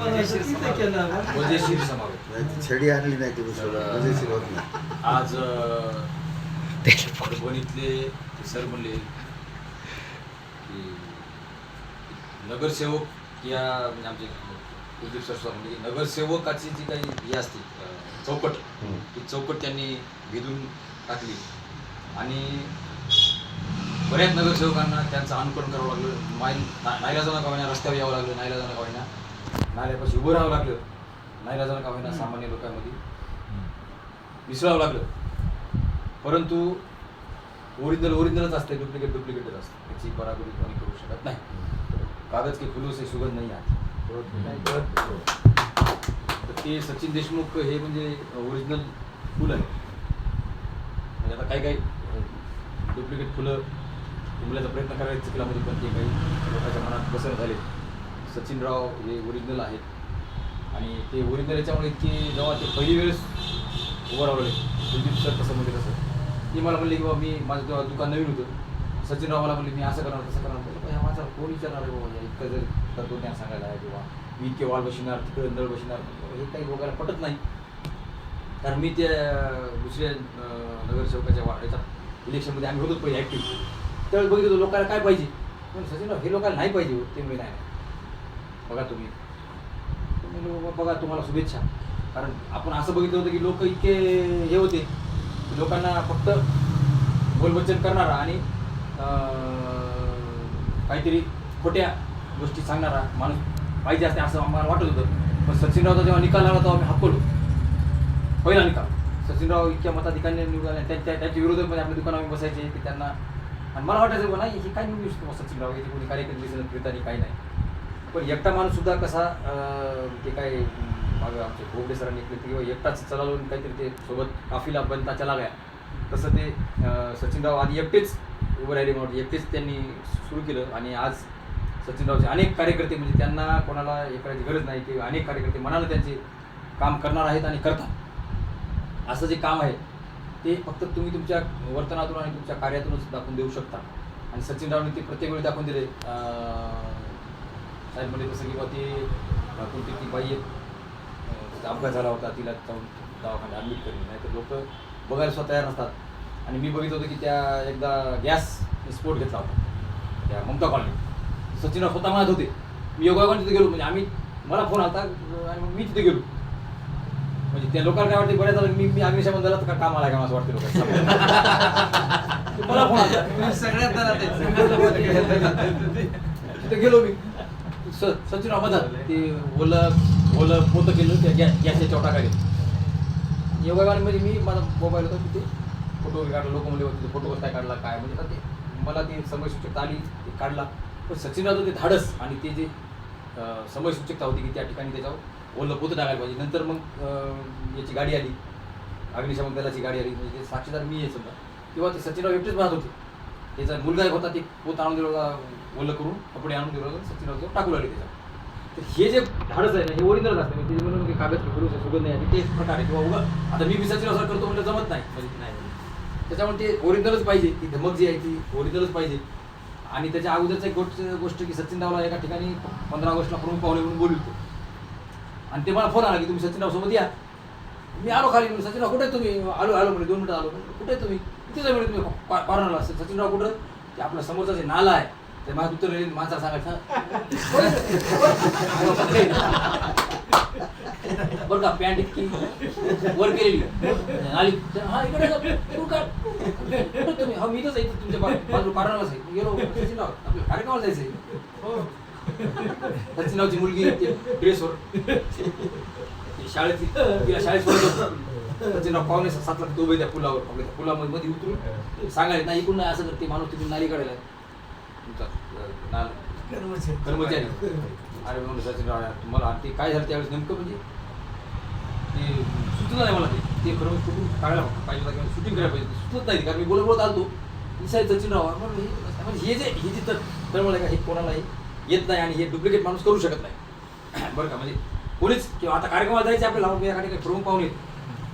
मजेशीर समावेश. छडी आणली नाही ती मजेशीर होत नाही. आज परभणीतले सर म्हणले की नगरसेवक या म्हणजे आमचे कुलदीप सर म्हणजे नगरसेवकाची जी काही हे असते चौकट, ती चौकट त्यांनी भेदून टाकली आणि बऱ्याच नगरसेवकांना त्यांचं अनुकरण करावं लागलं. नाईलाजानं का होईना रस्त्यावर यावं लागलं, नाईलाजानं का होईना नाल्यापाशी उभं राहावं लागलं, नाईलाजानं का होईना सामान्य लोकांमध्ये मिसळावं लागलं. परंतु ओरिजिनलच असते, डुप्लिकेटच असते. त्याची बराबरी कोणी करू शकत नाही. कागज के फुलों से सुगंध नाही आती. तर ते सचिन देशमुख हे म्हणजे ओरिजिनल फुल आहे. म्हणजे आता काही डुप्लिकेट फुलं उमल्याचा प्रयत्न करायचा चिखलामध्ये, पण ते काही लोकांच्या मनात बसर झाले. सचिनराव हे ओरिजिनल आहेत आणि ते ओरिजिनल याच्यामुळे इतकी जेव्हा ते पहिली वेळेस उभं रावले कुलदीप सर कसं म्हणजे तसं ती मला म्हणली की बाबा मी माझं जेव्हा दुकान नवीन होतं, सचिनराव मला म्हणले मी असं करणार तसं करणार. ह्या माझ्याला कोण विचारणार आहे बाबा, इतकं जर तत्वज्ञान सांगायला आहे किंवा मी इतके वाल बसणार तिकडे नळ बसणार, हे काही लोकांना पटत नाही. कारण मी त्या दुसऱ्या नगरसेवकाच्या याच्यात इलेक्शनमध्ये आम्ही होतो पहिले ॲक्टिव्ह, त्यावेळेस बघितलं होतं लोकांना काय पाहिजे. पण सचिनराव हे लोकांना नाही पाहिजे ते म्हणजे नाही बघा तुम्ही बघा तुम्हाला शुभेच्छा. कारण आपण असं बघितलं होतं की लोक इतके हे होते की लोकांना फक्त बोलबच्चन करणारा आणि काहीतरी खोट्या गोष्टी सांगणारा माणूस पाहिजे असते असं आम्हाला वाटत होतं. पण सचिनरावचा जेव्हा निकाल आला तेव्हा आम्ही हक्कलो. पहिला निकाल सचिनराव इतक्या मताधिकाऱ्यांनी निवडून त्यांच्या विरोधामध्ये आपल्या दुकानावर बसायचे की त्यांना. आणि मला वाटायचं नाही हे काय निवडू शकतो सचिनराव, याचे कोणी कार्यक्रम दिसत फिरताना काही नाही. पण एकटा माणूससुद्धा कसा ते काय मागं आमचे भोगडे सरांनी किंवा एकटाच चलावून काहीतरी ते सोबत काफिला बनता चला गया, तसं ते सचिनराव आधी एकटेच उभं राहिले म्हणून एकटेच त्यांनी सुरू केलं. आणि आज सचिनरावचे अनेक कार्यकर्ते म्हणजे त्यांना कोणाला हे करायची गरज नाही की अनेक कार्यकर्ते मनानं त्यांचे काम करणार आहेत आणि करतात. असं जे काम आहे ते फक्त तुम्ही तुमच्या वर्तनातून आणि तुमच्या कार्यातूनच दाखवून देऊ शकता. आणि सचिनरावने ते प्रत्येक वेळी दाखवून दिले. साहेब म्हणजे कसं की बा ते कोणती ती बाई त्याचा अपघात झाला होता, तिला जाऊन दवाखान्यात ॲडमिट करून, नाही तर लोक बघायला स्वतः तयार नसतात. आणि मी बघितलं होतं की त्या एकदा गॅस स्फोट घेतला होता त्या ममता कॉलनीत. सचिनराव स्वतः म्हणत होते मी योगायोगाने तिथे गेलो, म्हणजे मला फोन आला आणि मग मी तिथे गेलो. म्हणजे त्या लोकांना काय वाटते बऱ्याच झालं मी अग्निशमन दलात का काम आला का असं वाटते लोकांना. मला फोन आला सगळ्यात तिथे गेलो मी. सचिनराव मधात ते ओलं पोतं केलं त्या गॅसच्या चौटा काढले. योगायोगाने म्हणजे मी माझा मोबाईल होता तिथे फोटो काढला. लोक म्हणले होते फोटो काय काढला काय म्हणजे ते मला ती समयसूचकता आली ते काढला. पण सचिनरावचं ते धाडस आणि ते जे समयसूचकता होती की त्या ठिकाणी त्याच्यावर ओलं पोतं टाकायला पाहिजे. नंतर मग याची गाडी आली, अग्निशमन दलाची गाडी आली, म्हणजे ते साक्षीदार मी आहे समजा. तेव्हा ते सचिनराव एकटेच पाहत होते. त्याचा मुलगा एक होता ते पोत आणून दिलं ओलं करून कपडे आणून दिलं सचिनराव टाकू लागले त्याच्यावर. तर हे जे धाडस आहे ना हे ओरिजिनल असतं. म्हणजे म्हणून की कागद फिरू सुगंध नाही तेच प्रकार आहे किंवा उगा आता मी सचिनराव करतो म्हणजे जमत नाही म्हणजे नाही. त्याच्यामुळे ते ओरिजिनलच पाहिजे, ती धमक जी आहे ती ओरिजिनलच पाहिजे. आणि त्याच्या अगोदरच एक गोष्ट की सचिनरावला एका ठिकाणी 15 ऑगस्टला प्रमुख पाहुणे म्हणून बोलवतो आणि ते मला फोन आला की तुम्ही सचिनराव सोबत या. मी आलो खाली म्हणून सचिनराव कुठे तुम्ही आलो म्हणजे 2 मिनिटं आलो. कुठे तुम्ही किती जण तुम्ही कॉर्नरला सचिनराव कुठं ते आपल्या समोरचा जे नाला आहे ते माझ्या उत्तर माणसाला सांगायचं बरं का पॅन्ट इतकी वर केलेली नाली हा इकडे तुम्ही हा मी इथंच आहे तुमच्या बाजू कॉर्नरलाच आहे. गेलो सचिनराव आपल्या कार्यक्रमाला जायचं आहे. सचिनरावची मुलगी ड्रेसवर शाळेत तिला शाळेत सोडत सचिनराव पावणे 7 ला उभे त्या पुलावर आपल्या पुलामध्ये मध्ये उतरून सांगायला नाही इकडून नाही असं करते माणूस तिथून नाली काढायला तुमचा कर्मचारी. अरे म्हणून सचिनराव तुम्हाला ते काय झालं त्यावेळेस नेमकं म्हणजे ते सुचलं नाही मला ते खरं कुठून काढायला पाहिजे किंवा शूटिंग करायला पाहिजे सुचत नाही. कारण मी बोलत आलतो साहेब सचिनराव म्हणजे हे जे तळमळ आहे का हे कोणालाही येत नाही आणि हे डुप्लिकेट माणूस करू शकत नाही. बरं का म्हणजे कोणीच किंवा आता कार्यक्रमाला जायचे आपल्याला या ठिकाणी प्रमुख पाहुणे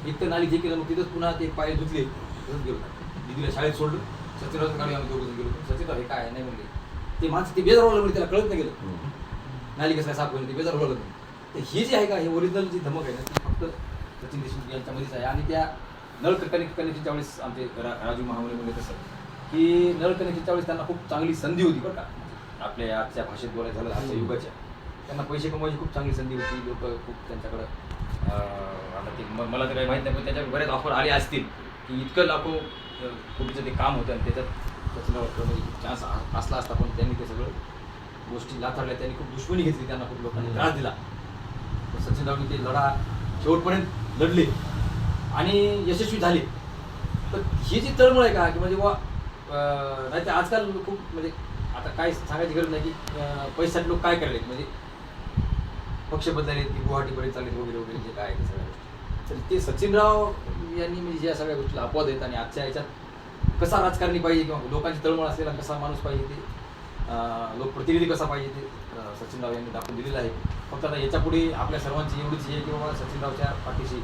इतकं नाली जे केलं मग तिथंच पुन्हा ते पाय धुतले तसंच गेलो. दिदीला शाळेत सोडलं सचिनरावचं गाडी आम्ही 2 जण गेलो. सचिनराव हे काय नाही म्हणले ते माणसं ते बेजारवलं म्हणजे त्याला कळत नाही गेलं. नाली कसं काय साफ होईल ते बेजार बोलत नाही. तर हे जे आहे का हे ओरिजिनल जी धमक आहे ना ती फक्त सचिन देशमुख यांच्यामध्येच आहे. आणि त्या नळ कनेक्शनच्या वेळेस आमचे राजू महामुले म्हणजे कसं की नळ कनेक्शनच्या वेळेस त्यांना खूप चांगली संधी होती बरं का, आपल्या आजच्या भाषेत बोलायचं झालं आजच्या युगाच्या, त्यांना पैसे कमवायची खूप चांगली संधी होती. लोक खूप त्यांच्याकडं आता ते मला तर काही माहीत नाही पण त्याच्यावर बरेच ऑफर आले असतील की इतकं लाखो कोटीचं ते काम होतं आणि त्याच्यात सचिनराव म्हणजे चान्स असला असता पण त्यांनी ते सगळं गोष्टी लाथारल्या, त्यांनी खूप दुश्मनी घेतली, त्यांना खूप लोकांनी त्रास दिला. तर सचिनरावनी ते लढा शेवटपर्यंत लढले आणि यशस्वी झाले. तर ही जी तळमळ आहे का की म्हणजे बुवा नाही तर आजकाल खूप म्हणजे आता काय सांगायची गरज नाही की पैशासाठी लोक काय करायले म्हणजे पक्ष बदलायले की गुवाहाटीपर्यंत चालले वगैरे वगैरे जे काय आहे ते सगळ्या गोष्टी. तर ते सचिनराव यांनी म्हणजे या सगळ्या गोष्टीला अपवाद आहेत आणि आजच्या याच्यात कसा राजकारणी पाहिजे किंवा लोकांची तळमळ असलेला कसा माणूस पाहिजे ते लोकप्रतिनिधी कसा पाहिजे ते सचिनराव यांनी दाखवून दिलेलं आहे. फक्त आता याच्यापुढे आपल्या सर्वांची एवढीच आहे की बाबा सचिनरावच्या पाठीशी